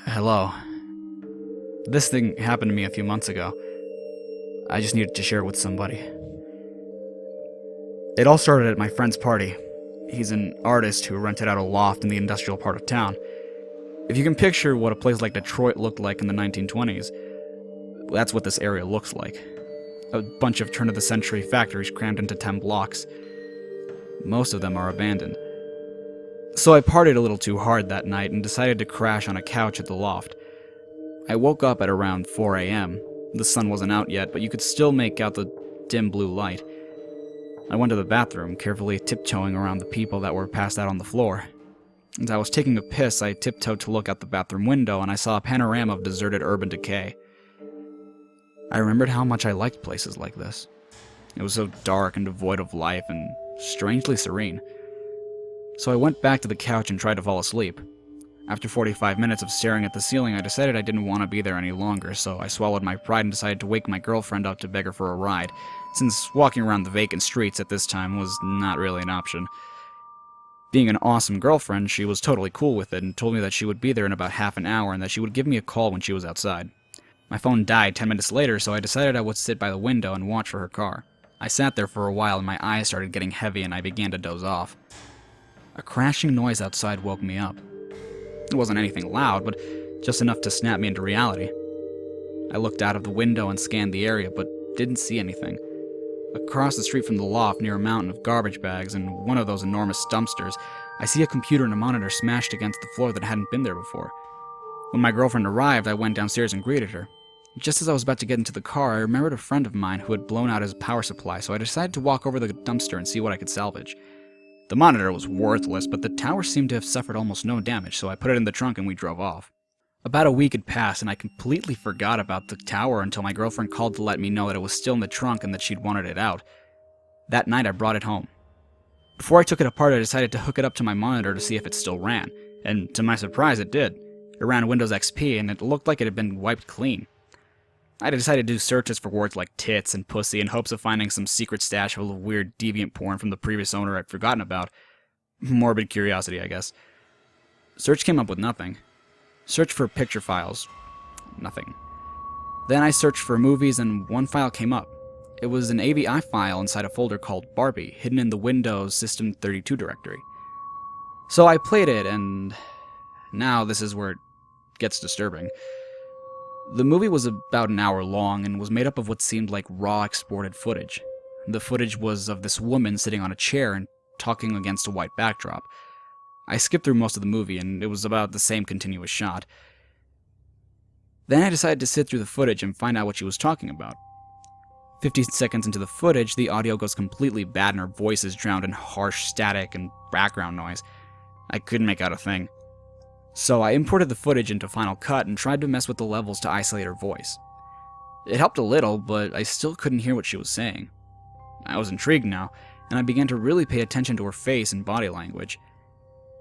Hello. This thing happened to me a few months ago. I just needed to share it with somebody. It all started at my friend's party. He's an artist who rented out a loft in the industrial part of town. If you can picture what a place like Detroit looked like in the 1920s, that's what this area looks like. A bunch of turn-of-the-century factories crammed into 10 blocks. Most of them are abandoned. So I partied a little too hard that night and decided to crash on a couch at the loft. I woke up at around 4 a.m. The sun wasn't out yet, but you could still make out the dim blue light. I went to the bathroom, carefully tiptoeing around the people that were passed out on the floor. As I was taking a piss, I tiptoed to look out the bathroom window, and I saw a panorama of deserted urban decay. I remembered how much I liked places like this. It was so dark and devoid of life and strangely serene. So I went back to the couch and tried to fall asleep. After 45 minutes of staring at the ceiling, I decided I didn't want to be there any longer, so I swallowed my pride and decided to wake my girlfriend up to beg her for a ride, since walking around the vacant streets at this time was not really an option. Being an awesome girlfriend, she was totally cool with it and told me that she would be there in about half an hour and that she would give me a call when she was outside. My phone died 10 minutes later, so I decided I would sit by the window and watch for her car. I sat there for a while and my eyes started getting heavy and I began to doze off. A crashing noise outside woke me up. It wasn't anything loud, but just enough to snap me into reality. I looked out of the window and scanned the area, but didn't see anything. Across the street from the loft, near a mountain of garbage bags and one of those enormous dumpsters, I see a computer and a monitor smashed against the floor that hadn't been there before. When my girlfriend arrived, I went downstairs and greeted her. Just as I was about to get into the car, I remembered a friend of mine who had blown out his power supply, so I decided to walk over the dumpster and see what I could salvage. The monitor was worthless, but the tower seemed to have suffered almost no damage, so I put it in the trunk and we drove off. About a week had passed, and I completely forgot about the tower until my girlfriend called to let me know that it was still in the trunk and that she'd wanted it out. That night, I brought it home. Before I took it apart, I decided to hook it up to my monitor to see if it still ran, and to my surprise, it did. It ran Windows XP, and it looked like it had been wiped clean. I decided to do searches for words like tits and pussy in hopes of finding some secret stash full of weird deviant porn from the previous owner I'd forgotten about. Morbid curiosity, I guess. Search came up with nothing. Search for picture files. Nothing. Then I searched for movies and one file came up. It was an AVI file inside a folder called Barbie, hidden in the Windows System 32 directory. So I played it, and now this is where it gets disturbing. The movie was about an hour long and was made up of what seemed like raw exported footage. The footage was of this woman sitting on a chair and talking against a white backdrop. I skipped through most of the movie and it was about the same continuous shot. Then I decided to sit through the footage and find out what she was talking about. 50 seconds into the footage, the audio goes completely bad and her voice is drowned in harsh static and background noise. I couldn't make out a thing. So I imported the footage into Final Cut and tried to mess with the levels to isolate her voice. It helped a little, but I still couldn't hear what she was saying. I was intrigued now, and I began to really pay attention to her face and body language.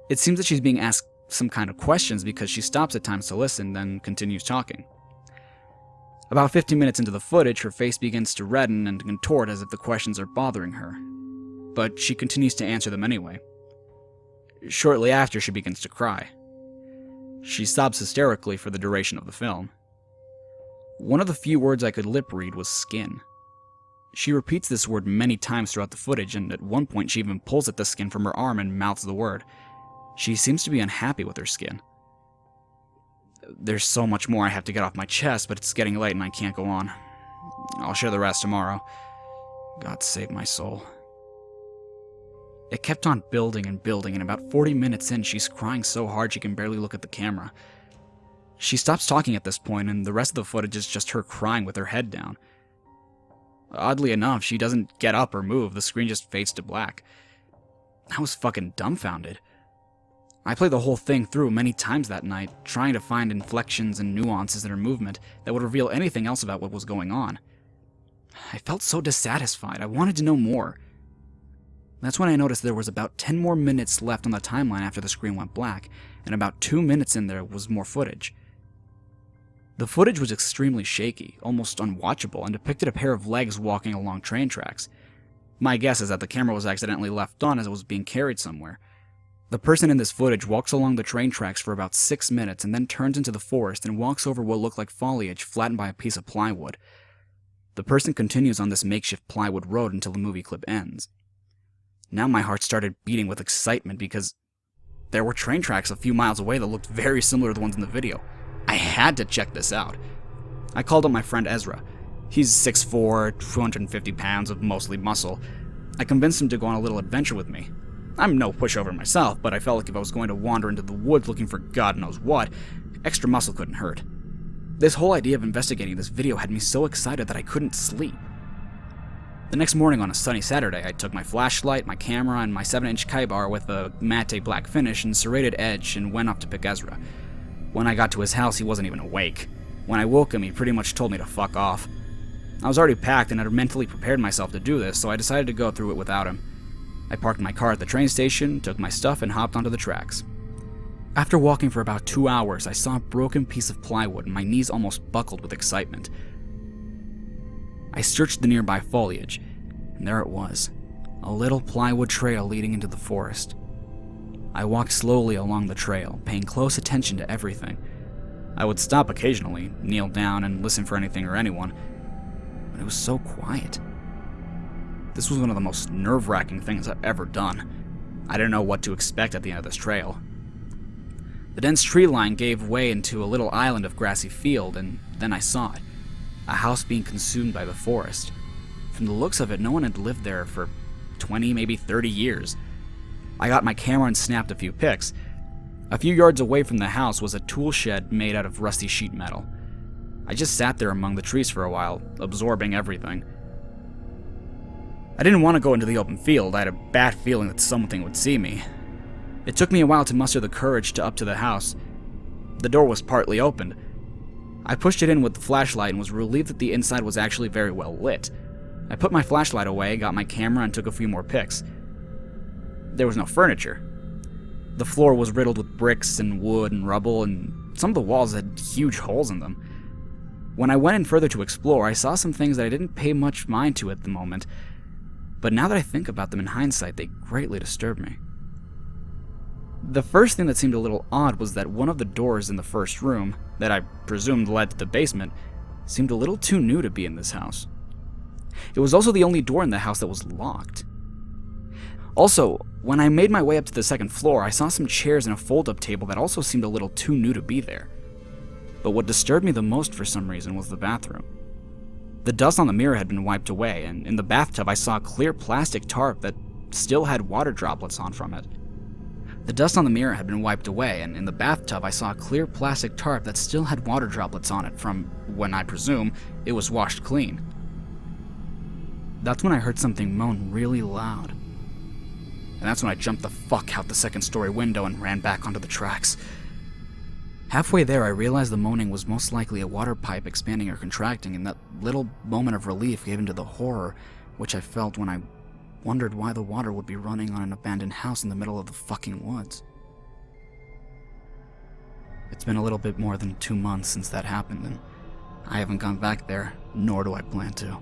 It seems that she's being asked some kind of questions because she stops at times to listen, then continues talking. About 15 minutes into the footage, her face begins to redden and contort as if the questions are bothering her. But she continues to answer them anyway. Shortly after, she begins to cry. She sobs hysterically for the duration of the film. One of the few words I could lip read was skin. She repeats this word many times throughout the footage, and at one point she even pulls at the skin from her arm and mouths the word. She seems to be unhappy with her skin. There's so much more I have to get off my chest, but it's getting late and I can't go on. I'll share the rest tomorrow. God save my soul. It kept on building, and about 40 minutes in, she's crying so hard she can barely look at the camera. She stops talking at this point, and the rest of the footage is just her crying with her head down. Oddly enough, she doesn't get up or move, the screen just fades to black. I was fucking dumbfounded. I played the whole thing through many times that night, trying to find inflections and nuances in her movement that would reveal anything else about what was going on. I felt so dissatisfied, I wanted to know more. That's when I noticed there was about 10 more minutes left on the timeline after the screen went black, and about 2 minutes in there was more footage. The footage was extremely shaky, almost unwatchable, and depicted a pair of legs walking along train tracks. My guess is that the camera was accidentally left on as it was being carried somewhere. The person in this footage walks along the train tracks for about 6 minutes and then turns into the forest and walks over what looked like foliage flattened by a piece of plywood. The person continues on this makeshift plywood road until the movie clip ends. Now my heart started beating with excitement because there were train tracks a few miles away that looked very similar to the ones in the video. I had to check this out. I called up my friend Ezra. He's 6'4", 250 pounds of mostly muscle. I convinced him to go on a little adventure with me. I'm no pushover myself, but I felt like if I was going to wander into the woods looking for God knows what, extra muscle couldn't hurt. This whole idea of investigating this video had me so excited that I couldn't sleep. The next morning on a sunny Saturday, I took my flashlight, my camera, and my 7-inch Kaibar with a matte black finish and serrated edge and went off to pick Ezra. When I got to his house, he wasn't even awake. When I woke him, he pretty much told me to fuck off. I was already packed and had mentally prepared myself to do this, so I decided to go through it without him. I parked my car at the train station, took my stuff, and hopped onto the tracks. After walking for about 2 hours, I saw a broken piece of plywood and my knees almost buckled with excitement. I searched the nearby foliage, and there it was, a little plywood trail leading into the forest. I walked slowly along the trail, paying close attention to everything. I would stop occasionally, kneel down, and listen for anything or anyone, but it was so quiet. This was one of the most nerve-wracking things I've ever done. I didn't know what to expect at the end of this trail. The dense tree line gave way into a little island of grassy field, and then I saw it. A house being consumed by the forest. From the looks of it, no one had lived there for 20, maybe 30 years. I got my camera and snapped a few pics. A few yards away from the house was a tool shed made out of rusty sheet metal. I just sat there among the trees for a while, absorbing everything. I didn't want to go into the open field. I had a bad feeling that something would see me. It took me a while to muster the courage to up to the house. The door was partly opened. I pushed it in with the flashlight and was relieved that the inside was actually very well lit. I put my flashlight away, got my camera, and took a few more pics. There was no furniture. The floor was riddled with bricks and wood and rubble, and some of the walls had huge holes in them. When I went in further to explore, I saw some things that I didn't pay much mind to at the moment, but now that I think about them in hindsight, they greatly disturbed me. The first thing that seemed a little odd was that one of the doors in the first room, that I presumed led to the basement, seemed a little too new to be in this house. It was also the only door in the house that was locked. Also, when I made my way up to the second floor, I saw some chairs and a fold-up table that also seemed a little too new to be there. But what disturbed me the most for some reason was the bathroom. The dust on the mirror had been wiped away, and in the bathtub I saw a clear plastic tarp that still had water droplets on from it. The dust on the mirror had been wiped away, and in the bathtub I saw a clear plastic tarp that still had water droplets on it from when, I presume, it was washed clean. That's when I heard something moan really loud. And that's when I jumped the fuck out the second-story window and ran back onto the tracks. Halfway there, I realized the moaning was most likely a water pipe expanding or contracting, and that little moment of relief gave into the horror which I felt when I wondered why the water would be running on an abandoned house in the middle of the fucking woods. It's been a little bit more than 2 months since that happened, and I haven't gone back there, nor do I plan to.